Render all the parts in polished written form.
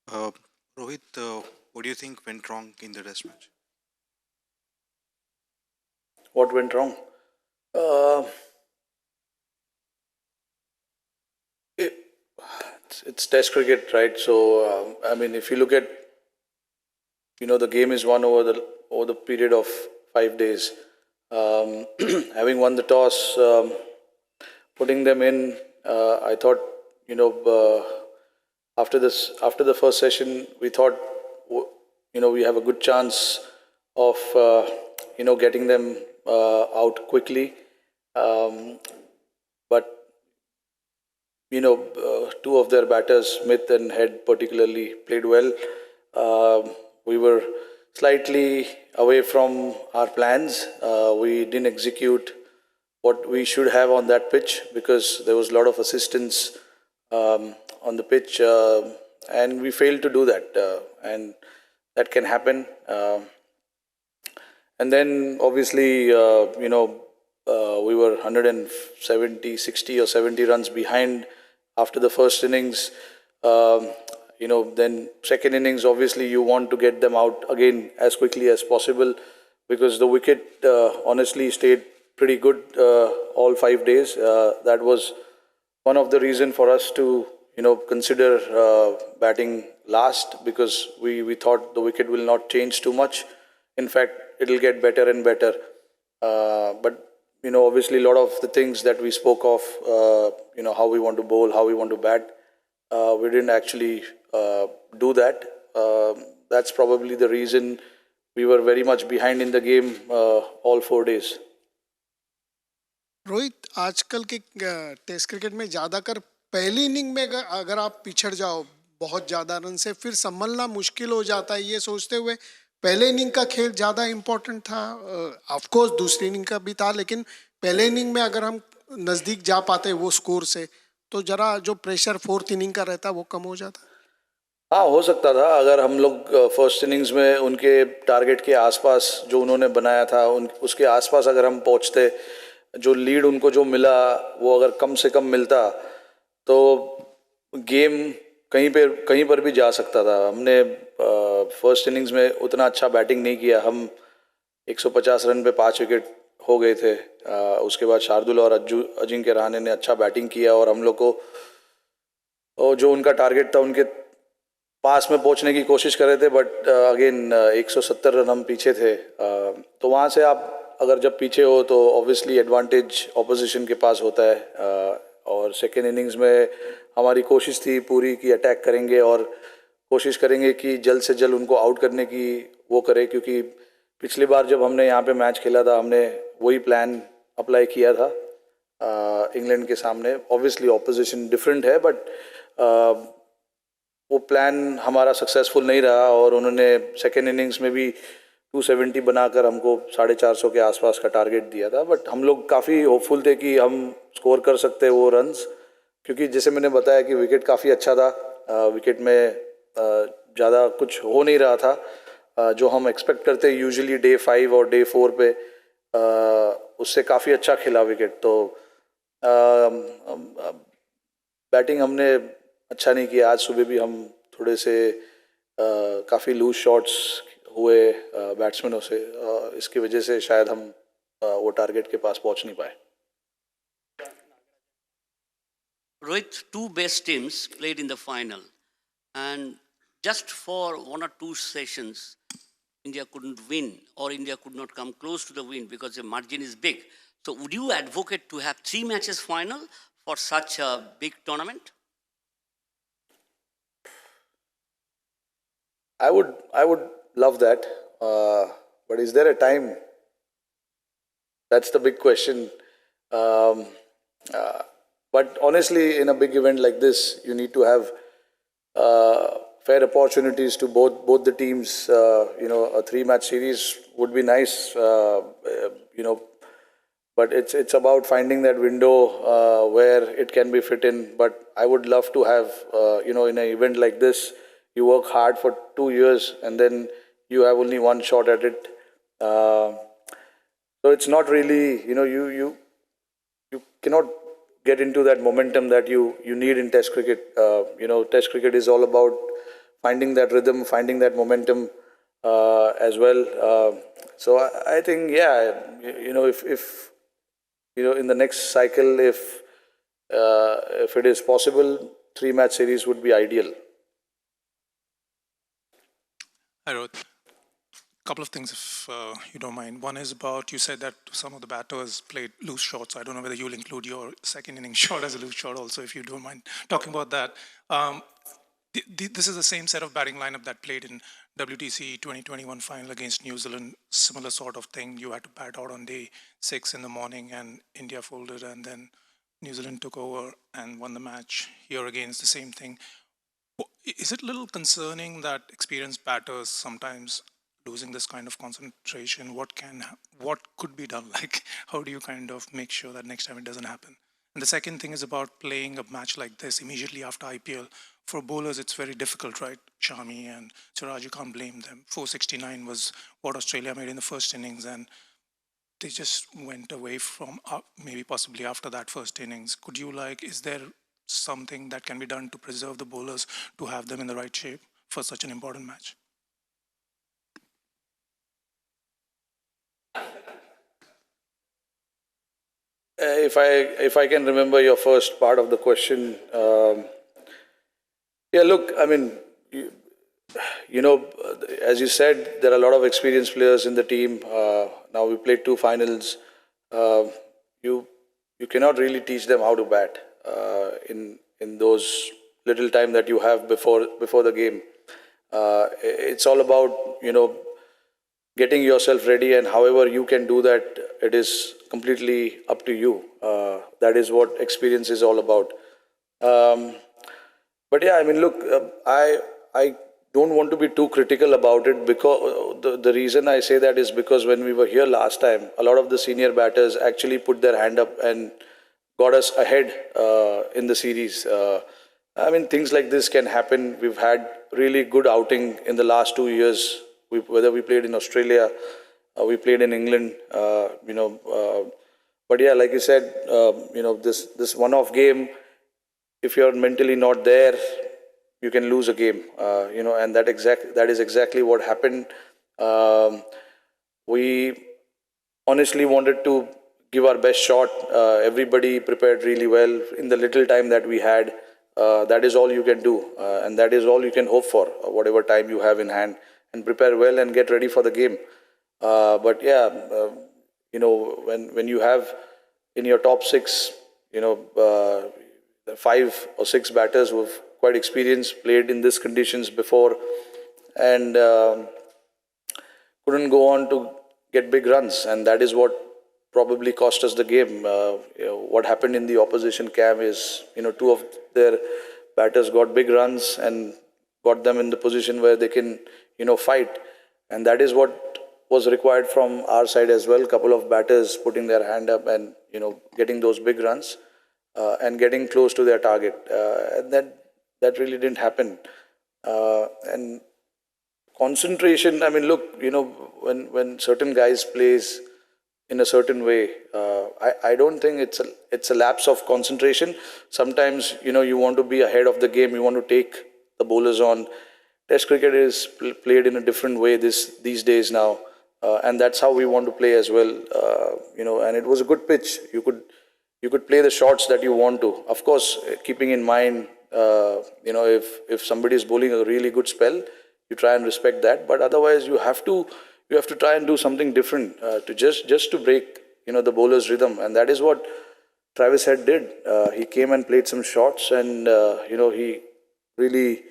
Uh, Rohit, what do you think went wrong in the test match? What went wrong? Uh, it, it's Test cricket, right? So I mean, if you look at the game is won over the period of 5 days. Having won the toss, putting them in, I thought you know after the first session, we thought we have a good chance of getting them out quickly. Um, but two of their batters, Smith and Head particularly, played well. We were slightly away from our plans. We didn't execute what we should have on that pitch because there was a lot of assistance on the pitch, and we failed to do that. And that can happen. And then obviously, we were 170, 60 or 70 runs behind after the first innings. Then second innings, obviously, you want to get them out again as quickly as possible because the wicket honestly stayed pretty good all 5 days. That was one of the reason for us to consider batting last because we thought the wicket will not change too much. In fact, it'll get better and better. But obviously, a lot of the things that we spoke of, how we want to bowl, how we want to bat, we didn't actually do that. That's probably the reason we were very much behind in the game all 4 days. Rohit आजकल के test cricket में ज़्यादातर पहली inning में अगर आप पिछड़ जाओ बहुत ज़्यादा रन से फिर संभलना मुश्किल हो जाता है ये सोचते हुए पहले इनिंग का खेल ज़्यादा इम्पोर्टेंट था। ऑफ कोर्स दूसरी इनिंग का भी था लेकिन पहले इनिंग में अगर हम नज़दीक जा पाते वो स्कोर से तो ज़रा जो प्रेशर फोर्थ इनिंग का रहता वो कम हो जाता। हाँ, हो सकता था अगर हम लोग फर्स्ट इनिंग्स में उनके टारगेट के आसपास जो उन्होंने बनाया था उन उसके आसपास अगर हम पहुंचते, जो लीड उनको जो मिला वो अगर कम से कम मिलता तो गेम कहीं पर भी जा सकता था। हमने फर्स्ट इनिंग्स में उतना अच्छा बैटिंग नहीं किया। हम 150 रन पे 5 विकेट हो गए थे। उसके बाद शार्दुल और अजिंक्य रहाणे ने अच्छा बैटिंग किया और हम लोग को जो उनका टारगेट था उनके पास में पहुंचने की कोशिश कर रहे थे। बट अगेन 170 रन हम पीछे थे। तो वहाँ से आप अगर जब पीछे हो तो ऑब्वियसली एडवांटेज ऑपोजिशन के पास होता है। और सेकेंड इनिंग्स में हमारी कोशिश थी पूरी कि अटैक करेंगे और कोशिश करेंगे कि जल्द से जल्द उनको आउट करने की वो करें, क्योंकि पिछली बार जब हमने यहाँ पे मैच खेला था हमने वही प्लान अप्लाई किया था इंग्लैंड के सामने। ऑब्वियसली ऑपोजिशन डिफरेंट है बट वो प्लान हमारा सक्सेसफुल नहीं रहा और उन्होंने सेकेंड इनिंग्स में भी 270 बनाकर हमको 450 के आसपास का टारगेट दिया था। बट हम लोग काफ़ी होपफुल थे कि हम स्कोर कर सकते वो रन्स, क्योंकि जैसे मैंने बताया कि विकेट काफ़ी अच्छा था। विकेट में ज़्यादा कुछ हो नहीं रहा था जो हम एक्सपेक्ट करते यूजुअली डे 5 और डे 4 पे। उससे काफ़ी अच्छा खेला विकेट। तो बैटिंग हमने अच्छा नहीं किया। आज सुबह भी हम थोड़े से काफ़ी लूज शॉट्स हुए बैट्समैनों से। इसकी वजह से शायद हम वो टारगेट के पास पहुंच नहीं पाए। Rohit, two best teams played in the final, and just for one or two sessions, India couldn't win, or India could not come close to the win because the margin is big. So, would you advocate to have three matches final for such a big tournament? I would love that, but is there a time? That's the big question. Um, uh, but honestly, in a big event like this, you need to have fair opportunities to both the teams. A three-match series would be nice. But it's about finding that window where it can be fit in. But I would love to have in an event like this, you work hard for 2 years and then you have only one shot at it. Uh, so it's not really you cannot get into that momentum that you need in Test cricket. Test cricket is all about finding that rhythm, finding that momentum as well. So I think, yeah, if in the next cycle, if it is possible, 3-match series would be ideal. Hi, Rohit. Couple of things, if you don't mind. One is about, you said that some of the batters played loose shots. I don't know whether you'll include your second inning shot as a loose shot also, if you don't mind talking about that. This is the same set of batting lineup that played in WTC 2021 final against New Zealand. Similar sort of thing. You had to bat out on day 6 in the morning, and India folded, and then New Zealand took over and won the match. Here again, it's the same thing. Is it a little concerning that experienced batters sometimes losing this kind of concentration? What could be done? Like, how do you kind of make sure that next time it doesn't happen? And the second thing is about playing a match like this immediately after IPL. For bowlers, it's very difficult, right? Sharma and Siraj, you can't blame them. 469 was what Australia made in the first innings, and they just went away from maybe possibly after that first innings. Could you is there something that can be done to preserve the bowlers to have them in the right shape for such an important match? If I can remember your first part of the question, yeah, look, I mean, as you said, there are a lot of experienced players in the team. Now we played 2 finals. Uh, you you cannot really teach them how to bat in those little time that you have before the game. It's all about getting yourself ready, and however you can do that, it is completely up to you. That is what experience is all about. Um, but yeah, I mean, look, I don't want to be too critical about it, because the reason I say that is because when we were here last time, a lot of the senior batters actually put their hand up and got us ahead in the series. I mean, things like this can happen. We've had really good outing in the last 2 years. Whether we played in Australia, we played in England, but yeah, like you said, this one-off game, if you're mentally not there, you can lose a game. And that is exactly what happened. We honestly wanted to give our best shot. Everybody prepared really well in the little time that we had. That is all you can do, and that is all you can hope for, whatever time you have in hand, and prepare well and get ready for the game. But yeah, when you have in your top 6, 5 or 6 batters who've quite experienced, played in these conditions before, and couldn't go on to get big runs, and that is what probably cost us the game. What happened in the opposition camp is, 2 of their batters got big runs and got them in the position where they can, fight, and that is what was required from our side as well. Couple of batters putting their hand up and getting those big runs and getting close to their target, and that really didn't happen. And concentration, I mean, look, when certain guys plays in a certain way, I don't think it's a lapse of concentration. Sometimes you want to be ahead of the game, you want to take the bowlers on. Test cricket is played in a different way these days now, and that's how we want to play as well. And it was a good pitch. You could play the shots that you want to. Of course, keeping in mind, if somebody is bowling a really good spell, you try and respect that. But otherwise, you have to try and do something different to just to break the bowler's rhythm, and that is what Travis Head did. He came and played some shots, and he really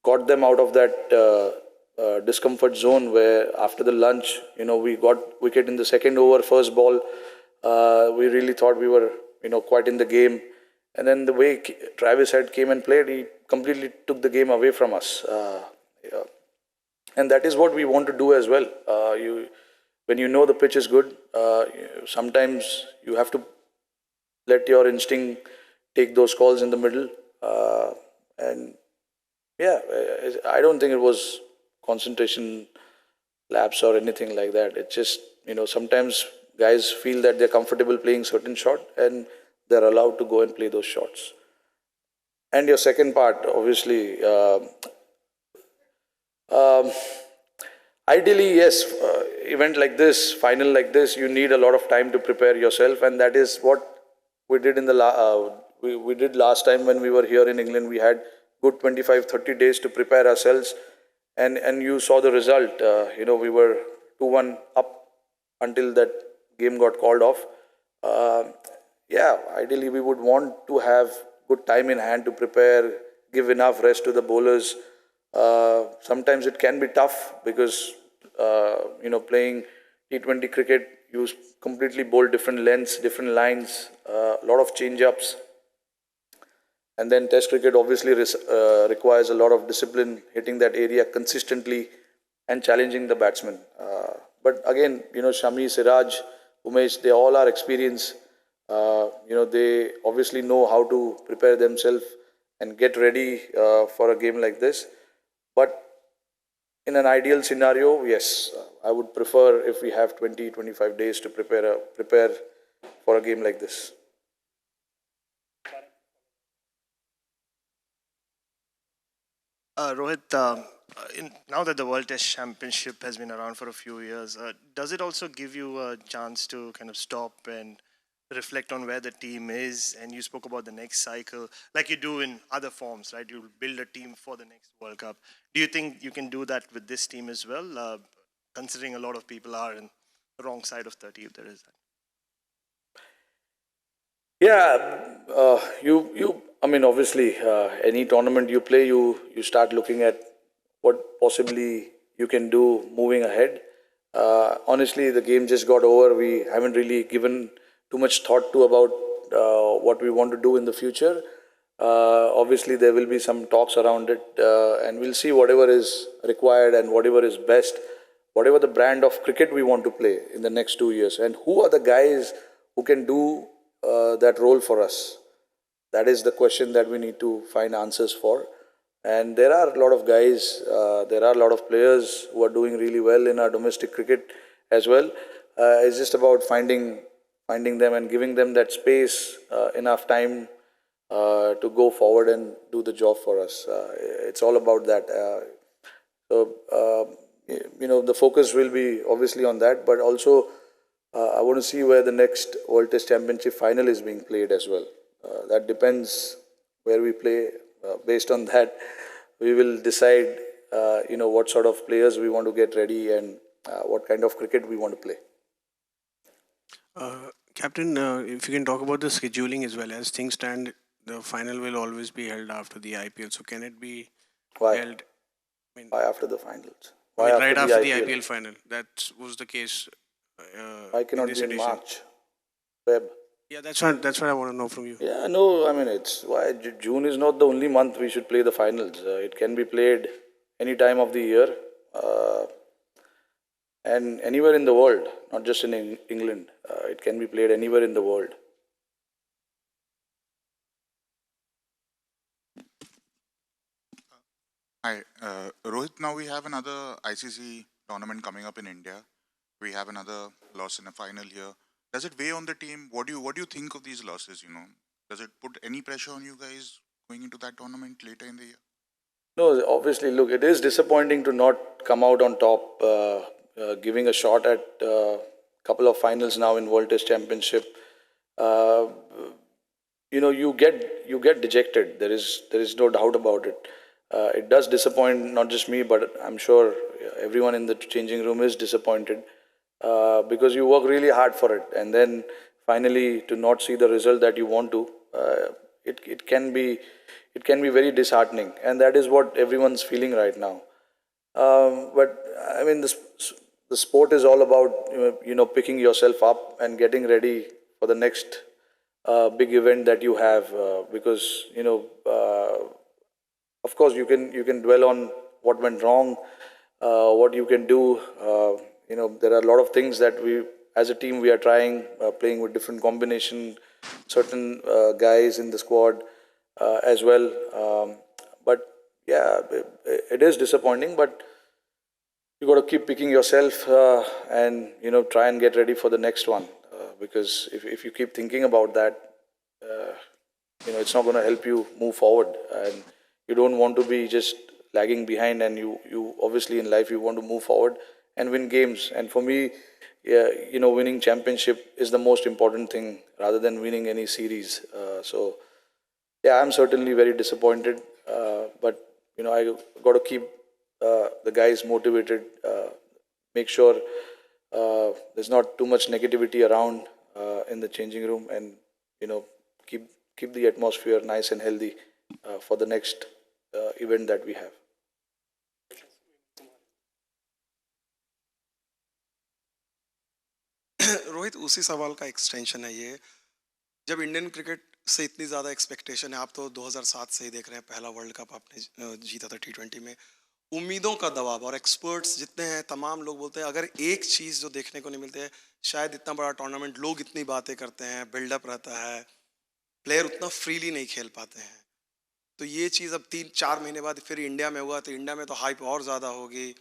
got them out of that discomfort zone where after the lunch, we got wicket in the second over, first ball. We really thought we were, quite in the game. And then the way Travis Head came and played, he completely took the game away from us. Yeah. And that is what we want to do as well. When you know the pitch is good, sometimes you have to let your instinct take those calls in the middle. And yeah, I don't think it was concentration lapse or anything like that. It's just, sometimes guys feel that they're comfortable playing certain shot and they're allowed to go and play those shots. And your second part, obviously, um, ideally, yes, event like this, final like this, you need a lot of time to prepare yourself, and that is what we did in the we did last time when we were here in England. We had good 25-30 days to prepare ourselves, and you saw the result. We were 2-1 up until that game got called off. Uh, yeah, ideally we would want to have good time in hand to prepare, give enough rest to the bowlers. Sometimes it can be tough because playing T20 cricket, you completely bowl different lengths, different lines, a lot of change-ups. And then Test cricket obviously requires a lot of discipline, hitting that area consistently and challenging the batsman. But again, Shami, Siraj, Umesh, they all are experienced. They obviously know how to prepare themselves and get ready for a game like this. But in an ideal scenario, yes, I would prefer if we have 20-25 days to prepare for a game like this. Rohit, now that the World Test Championship has been around for a few years, does it also give you a chance to kind of stop and reflect on where the team is? And you spoke about the next cycle, like you do in other forms, right? You build a team for the next World Cup. Do you think you can do that with this team as well, considering a lot of people are in the wrong side of 30, if there is that? Yeah, I mean, obviously, any tournament you play, you start looking at what possibly you can do moving ahead. Honestly, the game just got over. We haven't really given too much thought to about what we want to do in the future. Obviously, there will be some talks around it, and we'll see whatever is required and whatever is best, whatever the brand of cricket we want to play in the next 2 years, and who are the guys who can do that role for us. That is the question that we need to find answers for. And there are a lot of guys, there are a lot of players who are doing really well in our domestic cricket as well. It's just about finding them and giving them that space, enough time to go forward and do the job for us. It's all about that. The focus will be obviously on that, but also I want to see where the next World Test Championship final is being played as well. That depends where we play. Based on that, we will decide, what sort of players we want to get ready and what kind of cricket we want to play. Captain, if you can talk about the scheduling as well. As things stand, the final will always be held after the IPL. So can it be Why? held? I mean, Why after the finals? I Why mean, right after the IPL? IPL final. That was the case. Why In cannot this be in edition. March? Feb. Yeah, that's what I want to know from you. Yeah, no, I mean, it's why June is not the only month we should play the finals. It can be played any time of the year uh, and anywhere in the world, not just in England. It can be played anywhere in the world. Hi, Rohit. Now we have another ICC tournament coming up in India. We have another loss in a final here. Does it weigh on the team? What do you think of these losses? Does it put any pressure on you guys going into that tournament later in the year? No, obviously, look, it is disappointing to not come out on top, giving a shot at a couple of finals now in World Test Championship. Uh, you get dejected. There is no doubt about it. It does disappoint not just me, but I'm sure everyone in the changing room is disappointed because you work really hard for it, and then finally to not see the result that you want to, it can be very disheartening, and that is what everyone's feeling right now. But I mean, the sport is all about picking yourself up and getting ready for the next big event that you have, because of course you can dwell on what went wrong, what you can do. There are a lot of things that we as a team we are trying, playing with different combination, certain guys in the squad as well. But yeah, it is disappointing, but you got to keep picking yourself, and try and get ready for the next one, because if you keep thinking about that, it's not going to help you move forward, and you don't want to be just lagging behind. And you obviously in life you want to move forward and win games. And for me, yeah, winning championship is the most important thing rather than winning any series. So yeah, I'm certainly very disappointed, but I got to keep the guys motivated. Make sure there's not too much negativity around in the changing room, and keep the atmosphere nice and healthy for the next event that we have. Rohit, उसी सवाल का extension है ये। जब Indian cricket से इतनी ज़्यादा expectation है, आप तो 2007 से ही देख रहे हैं, पहला वर्ल्ड कप आपने जीता था T20 में। उम्मीदों का दबाव, और एक्सपर्ट्स जितने हैं तमाम लोग बोलते हैं अगर एक चीज़ जो देखने को नहीं मिलती है, शायद इतना बड़ा टूर्नामेंट, लोग इतनी बातें करते हैं, बिल्डअप रहता है, प्लेयर उतना फ्रीली नहीं खेल पाते हैं। तो ये चीज़ अब 3-4 महीने बाद फिर इंडिया में हुआ, तो इंडिया में तो हाइप और ज़्यादा होगी।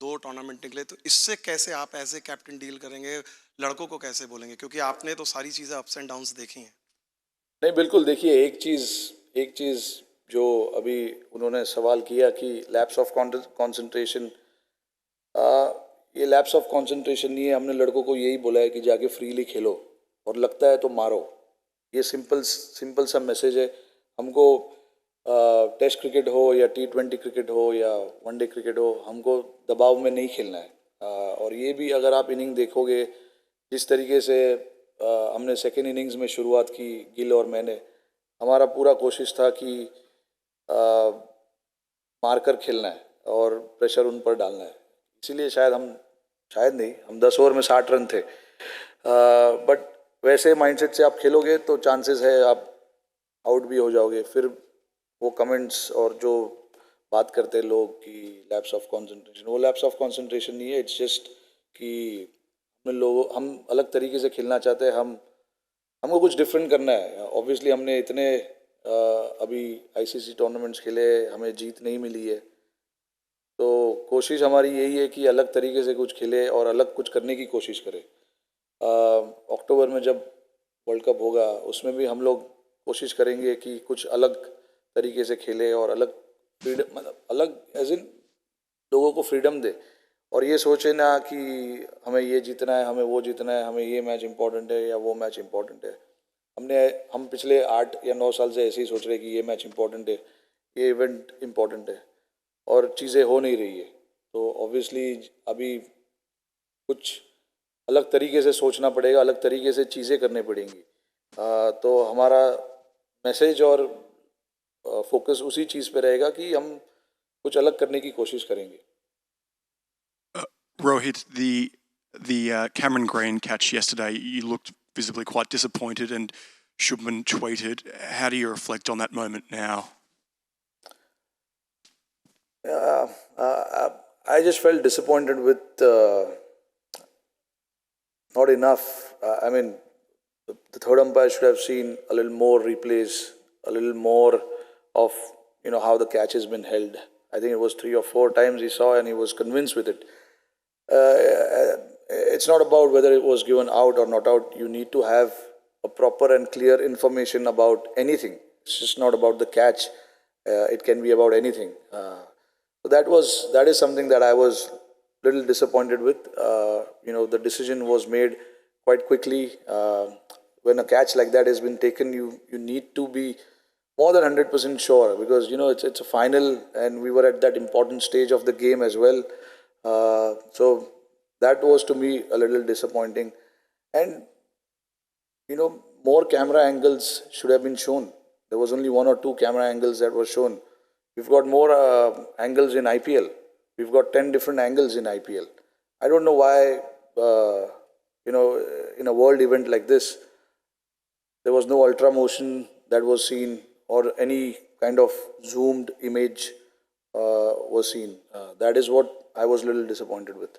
2 टूर्नामेंट निकले, तो इससे कैसे आप एज ए कैप्टन डील करेंगे? लड़कों को कैसे बोलेंगे? क्योंकि आपने तो सारी चीज़ें अप्स एंड डाउन्स देखी हैं। नहीं, बिल्कुल। देखिए, एक चीज़ जो अभी उन्होंने सवाल किया कि लैप्स ऑफ कंसंट्रेशन, ये लैप्स ऑफ कंसंट्रेशन नहीं है। हमने लड़कों को यही बोला है कि जाके फ्रीली खेलो और लगता है तो मारो। ये सिंपल सा मैसेज है। हमको टेस्ट क्रिकेट हो या T20 क्रिकेट हो या वनडे क्रिकेट हो, हमको दबाव में नहीं खेलना है। और ये भी अगर आप इनिंग देखोगे, जिस तरीके से हमने सेकेंड इनिंग्स में शुरुआत की, गिल और मैंने, हमारा पूरा कोशिश था कि मारकर खेलना है और प्रेशर उन पर डालना है। इसीलिए हम 10 ओवर में 60 रन थे। बट वैसे माइंडसेट से आप खेलोगे तो चांसेस है आप आउट भी हो जाओगे। फिर वो कमेंट्स और जो बात करते हैं लोग कि लैप्स ऑफ कंसंट्रेशन, वो लैप्स ऑफ कंसंट्रेशन नहीं है। इट्स जस्ट कि हम अलग तरीके से खेलना चाहते हैं। हमको कुछ डिफरेंट करना है। ऑब्वियसली हमने इतने अभी ICC टूर्नामेंट्स खेले, हमें जीत नहीं मिली है, तो कोशिश हमारी यही है कि अलग तरीके से कुछ खेले और अलग कुछ करने की कोशिश करें। अक्टूबर में जब वर्ल्ड कप होगा, उसमें भी हम लोग कोशिश करेंगे कि कुछ अलग तरीके से खेले और अलग फ्रीडम, मतलब अलग एज इन लोगों को फ्रीडम दे और ये सोचे ना कि हमें ये जीतना है, हमें वो जीतना है, हमें ये मैच इंपॉर्टेंट है या वो मैच इंपॉर्टेंट है। हम पिछले 8 या 9 साल से ऐसे ही सोच रहे कि ये मैच इंपॉर्टेंट है, ये इवेंट इंपॉर्टेंट है, और चीज़ें हो नहीं रही है। तो ऑब्वियसली अभी कुछ अलग तरीके से सोचना पड़ेगा, अलग तरीके से चीज़ें करनी पड़ेंगी। तो हमारा मैसेज और फोकस उसी चीज़ पे रहेगा कि हम कुछ अलग करने की कोशिश करेंगे। Rohit, the Cameron Green catch yesterday, you looked visibly quite disappointed, and Shubman tweeted. How do you reflect on that moment now? I just felt disappointed with not enough. I mean, the third umpire should have seen a little more replays, a little more of how the catch has been held. I think it was 3 or 4 times he saw and he was convinced with it. It's not about whether it was given out or not out. You need to have a proper and clear information about anything. It's just not about the catch. It can be about anything. So that is something that I was a little disappointed with. The decision was made quite quickly. When a catch like that has been taken, you need to be more than 100% sure, because it's a final and we were at that important stage of the game as well. So that was to me a little disappointing, and more camera angles should have been shown. There was only 1 or 2 camera angles that were shown. We've got more angles in IPL. We've got 10 different angles in IPL. I don't know why in a world event like this there was no ultra motion that was seen or any kind of zoomed image was seen. That is what I was a little disappointed with.